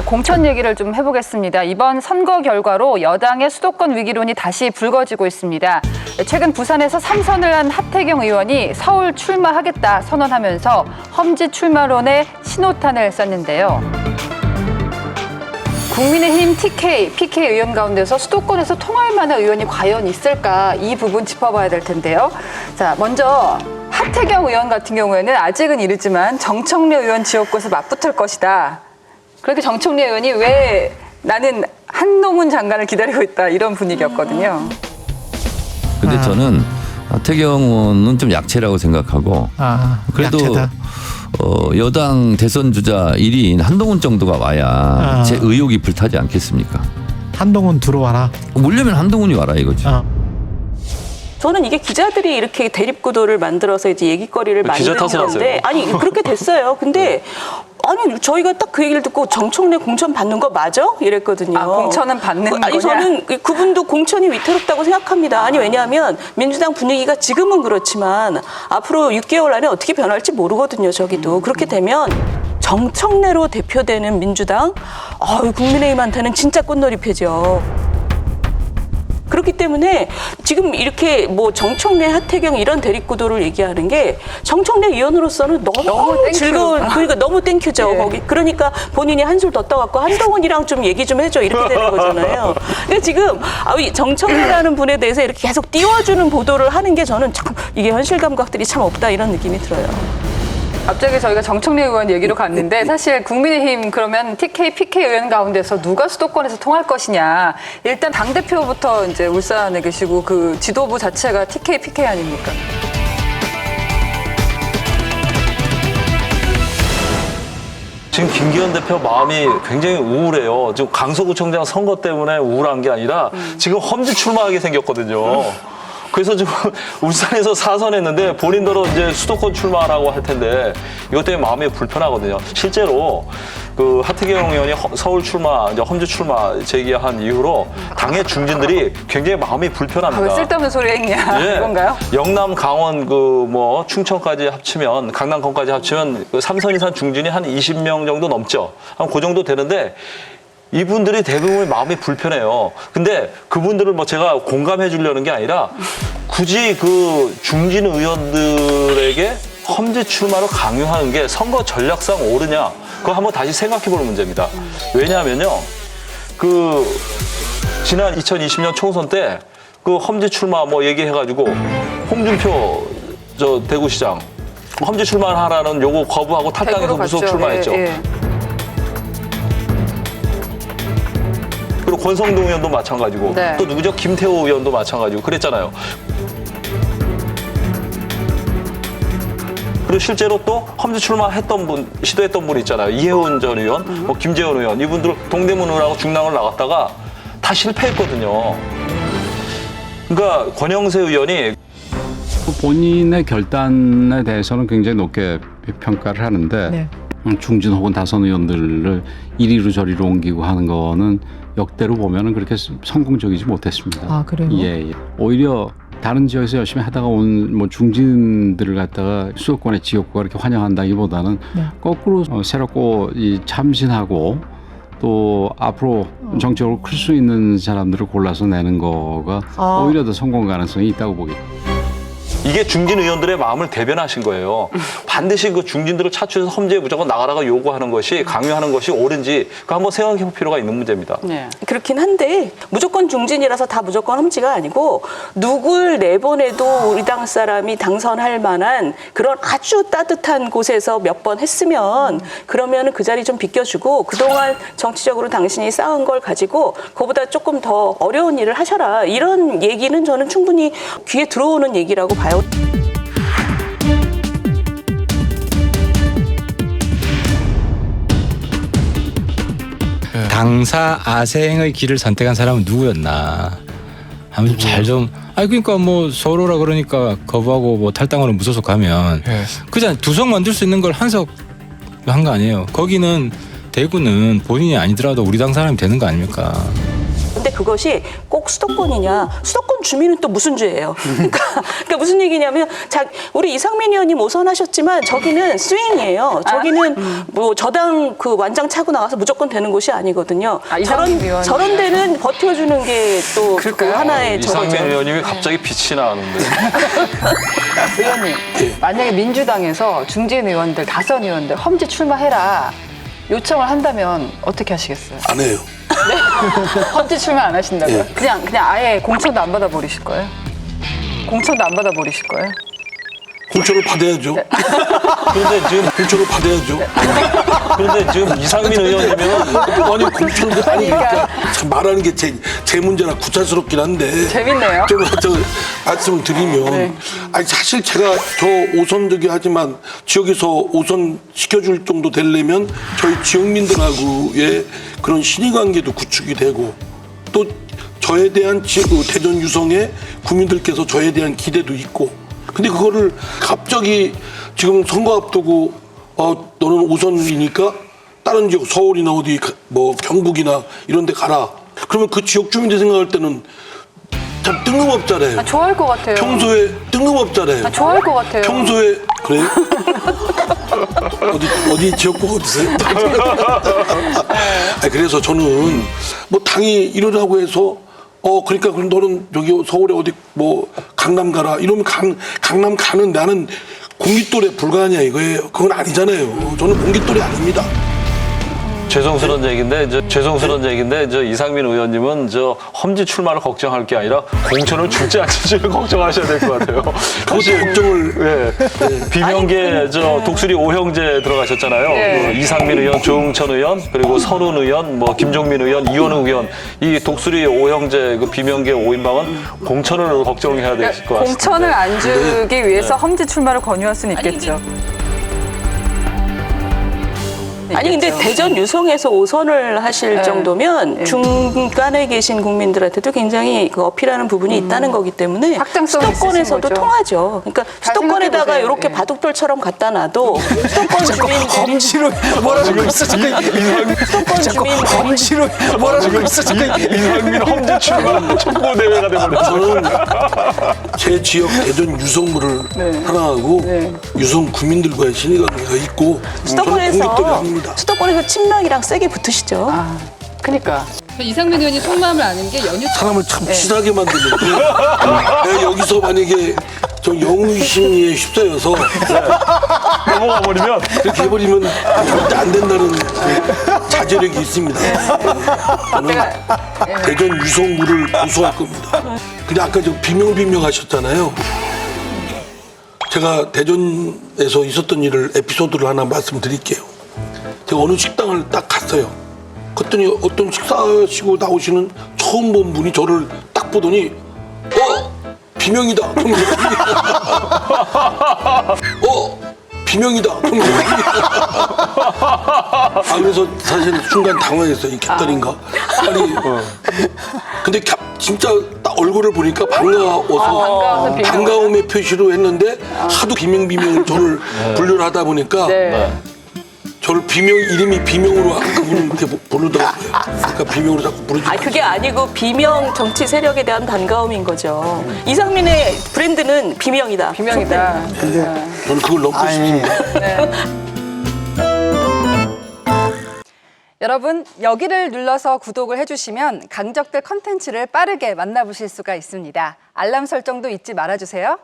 공천 얘기를 좀 해보겠습니다. 이번 선거 결과로 여당의 수도권 위기론이 다시 불거지고 있습니다. 최근 부산에서 3선을 한 하태경 의원이 서울 출마하겠다 선언하면서 험지 출마론에 신호탄을 쐈는데요. 국민의힘 PK 의원 가운데서 수도권에서 통할 만한 의원이 과연 있을까? 이 부분 짚어봐야 될 텐데요. 자, 먼저 하태경 의원 같은 경우에는 아직은 이르지만 정청래 의원 지역구에서 맞붙을 것이다. 그렇게 정청래 의원이 왜 나는 한동훈 장관을 기다리고 있다 이런 분위기였거든요. 근데 저는 하태경 의원은 좀 약체라고 생각하고 그래도 약체다. 여당 대선 주자 1위인 한동훈 정도가 와야 제 의욕이 불타지 않겠습니까? 한동훈 들어와라. 오려면 한동훈이 와라 이거죠. 저는 이게 기자들이 이렇게 대립구도를 만들어서 이제 얘기거리를 만드는 건데 아니 그렇게 됐어요. 근데 아니 저희가 딱 그 얘기를 듣고 정청래 공천 받는 거 맞아? 이랬거든요. 아, 공천은 받는 거냐? 아니 저는 그분도 공천이 위태롭다고 생각합니다. 아니 왜냐하면 민주당 분위기가 지금은 그렇지만 앞으로 6개월 안에 어떻게 변할지 모르거든요. 저기도 그렇게 되면 정청래로 대표되는 민주당, 국민의힘한테는 진짜 꽃놀이패죠. 그렇기 때문에 지금 이렇게 뭐 정청래, 하태경 이런 대립구도를 얘기하는 게 정청래 의원으로서는 너무 즐거운, 그러니까 너무 땡큐죠. 예. 거기 그러니까 본인이 한술 더 떠갖고 한동훈이랑 좀 얘기 좀 해줘 이렇게 되는 거잖아요. 근데 지금 이 정청래라는 분에 대해서 이렇게 계속 띄워주는 보도를 하는 게 저는 참 이게 현실 감각들이 참 없다 이런 느낌이 들어요. 갑자기 저희가 정청래 의원 얘기로 갔는데 사실 국민의힘 그러면 PK 의원 가운데서 누가 수도권에서 통할 것이냐. 일단 당대표부터 이제 울산에 계시고 그 지도부 자체가 PK 아닙니까? 지금 김기현 대표 마음이 굉장히 우울해요. 지금 강서구청장 선거 때문에 우울한 게 아니라 지금 험지 출마하게 생겼거든요. 그래서 지금 울산에서 4선 했는데 본인들은 이제 수도권 출마라고 할 텐데 이것 때문에 마음이 불편하거든요. 실제로 그 하태경 의원이 서울 출마, 이제 험지 출마 제기한 이후로 당의 중진들이 굉장히 마음이 불편합니다. 왜 쓸데없는 소리 했냐 이건가요? 영남, 강원, 충청까지 합치면 강남권까지 합치면 그 3선 이상 중진이 한 20명 정도 넘죠. 한 그 정도 되는데. 이분들이 대부분 마음이 불편해요. 근데 그분들을 제가 공감해 주려는 게 아니라 굳이 그 중진 의원들에게 험지 출마로 강요하는 게 선거 전략상 옳으냐? 그거 한번 다시 생각해 볼 문제입니다. 왜냐하면요. 지난 2020년 총선 때 그 험지 출마 얘기해가지고 홍준표 대구시장 험지 출마하라는 요구 거부하고 탈당해서 무소속 출마했죠. 예. 그리고 권성동 의원도 마찬가지고 네. 또 누구죠? 김태호 의원도 마찬가지고 그랬잖아요. 그리고 실제로 또 험지 출마했던 분, 시도했던 분 있잖아요. 이혜훈 전 의원, 김재원 의원 이분들 동대문으로 중랑을 나갔다가 다 실패했거든요. 그러니까 권영세 의원이 본인의 결단에 대해서는 굉장히 높게 평가를 하는데 네. 중진 혹은 다선 의원들을 이리로 저리로 옮기고 하는 거는 역대로 보면은 그렇게 성공적이지 못했습니다. 아, 그래요? 예. 오히려 다른 지역에서 열심히 하다가 온 중진들을 갖다가 수도권의 지역구가 그렇게 환영한다기보다는 네. 거꾸로 새롭고 참신하고 또 앞으로 정책으로 클 수 있는 사람들을 골라서 내는 거가 오히려 더 성공 가능성이 있다고 보겠습니다. 이게 중진 의원들의 마음을 대변하신 거예요. 반드시 그 중진들을 차출해서 험지에 무조건 나가라고 요구하는 것이 강요하는 것이 옳은지 그거 한번 생각해 볼 필요가 있는 문제입니다. 네. 그렇긴 한데 무조건 중진이라서 다 무조건 험지가 아니고 누굴 내보내도 우리 당 사람이 당선할 만한 그런 아주 따뜻한 곳에서 몇 번 했으면 그러면은 그 자리 좀 비껴주고 그동안 정치적으로 당신이 쌓은 걸 가지고 그보다 조금 더 어려운 일을 하셔라. 이런 얘기는 저는 충분히 귀에 들어오는 얘기라고 봐요. 당사 아생의 길을 선택한 사람은 누구였나? 한번 그러니까 서로라 그러니까 거부하고 탈당으로 무소속 가면 그냥 두석 만들 수 있는 걸 한석 한 거 아니에요. 거기는 대구는 본인이 아니더라도 우리 당 사람이 되는 거 아닙니까? 근데 그것이 꼭 수도권이냐? 수도권 수도권 주민은 또 무슨 죄예요? 그러니까 무슨 얘기냐면 우리 이상민 의원님 오선하셨지만 저기는 스윙이에요. 저기는 뭐 저당 그 완장 차고 나가서 무조건 되는 곳이 아니거든요. 이상민 의원님. 저런 데는 버텨주는 게 또 그 하나의 이상민 저거죠. 의원님이 갑자기 빛이 나는데. 의원님, 만약에 민주당에서 중진 의원들, 다선 의원들 험지 출마해라 요청을 한다면 어떻게 하시겠어요? 안 해요. 험지 출마 안 하신다고요? 예. 그냥 아예 공천도 안 받아버리실 거예요? 공천도 안 받아버리실 거예요? 공천을 받아야죠. 그런데 지금 공천을 받아야죠. 그런데 지금 이상민 의원님은 아니 공천도 아니 그러니까 참 말하는 게 제 문제라 구차스럽긴 한데. 재밌네요. 좀 말씀을 드리면 네. 아니 사실 제가 저 오선되게 하지만 지역에서 오선 시켜줄 정도 되려면 저희 지역민들하고의 그런 신의관계도 구축이 되고 또 저에 대한 대전 유성의 국민들께서 저에 대한 기대도 있고 근데 그거를 갑자기 지금 선거 앞두고 너는 오선이니까 다른 지역 서울이나 어디 뭐 경북이나 이런 데 가라. 그러면 그 지역 주민들 생각할 때는 참 뜬금없잖아요. 좋아할 것 같아요. 평소에 뜬금없잖아요. 좋아할 것 같아요. 평소에 그래요? 어디 지역구 어디세요? 그래서 저는 뭐 당이 이러라고 해서 그러니까 그럼 너는 여기 서울에 어디 뭐 강남 가라 이러면 강남 가는 나는 공깃돌에 불과하냐 이거예요. 그건 아니잖아요. 저는 공깃돌이 아닙니다. 죄송스러운 얘기인데 저 이상민 의원님은 저 험지 출마를 걱정할 게 아니라 공천을 줄지 안 줄지를 걱정하셔야 될 것 같아요. 그것도 걱정을 비명계 저 독수리 오형제 들어가셨잖아요. 네. 그 이상민 의원, 조응천 의원, 그리고 선훈 의원, 뭐 김종민 의원, 이원우 의원 이 독수리 오형제 그 비명계 5인방은 공천을 걱정해야 될 것 같습니다. 공천을 안 주기 위해서 험지 출마를 권유할 수는 있겠죠. 아니 근데 대전 유성에서 오선을 하실 정도면 중간에 계신 국민들한테도 굉장히 그 어필하는 부분이 있다는 거기 때문에 확장성이 수도권에서도 있으신 거죠. 통하죠. 그러니까 잘 수도권에다가 생각해보세요. 이렇게 예. 바둑돌처럼 갖다 놔도 수도권 주민들이 검지로 뭐라고 있어 수도권 주민들이 검지로 뭐라고 있어 이상민 험지 출마 촉구 대회가 되버렸어요. 저는 제 지역 대전 유성구를 사랑하고 유성 구민들과의 신의관계가 있고 저는 공깃돌이 아닙니다. 수도권에서 친명이랑 세게 붙으시죠. 그러니까. 이상민 의원이 속마음을 아는 게 연휴 사람을 참 치사하게 만드는데 내가 여기서 만약에 저 영의심에 휩싸여서 넘어가 버리면 그렇게 해버리면 절대 안 된다는 그 자제력이 있습니다. 저는 대전 유성구를 고수할 겁니다. 근데 아까 저 비명비명 하셨잖아요. 제가 대전에서 있었던 일을 에피소드를 하나 말씀드릴게요. 제가 어느 식당을 딱 갔어요. 그랬더니 어떤 식사하시고 나오시는 처음 본 분이 저를 딱 보더니 비명이다. 비명이다. 그래서 사실 순간 당황했어요. 이 갯다리인가? 아니, 근데 진짜 딱 얼굴을 보니까 반가워서 반가움의 표시로 했는데 하도 비명비명 저를 분류를 하다 보니까 저를 이름이 비명으로 그분은 그렇게 부르더라고요. 그러니까 비명으로 자꾸 부르지. 그게 아니고 비명 정치 세력에 대한 반가움인 거죠. 이상민의 브랜드는 비명이다. 비명이다. 저는 그걸 넘고 싶습니다. 여러분 여기를 눌러서 구독을 해주시면 강적들 컨텐츠를 빠르게 만나보실 수가 있습니다. 알람 설정도 잊지 말아주세요.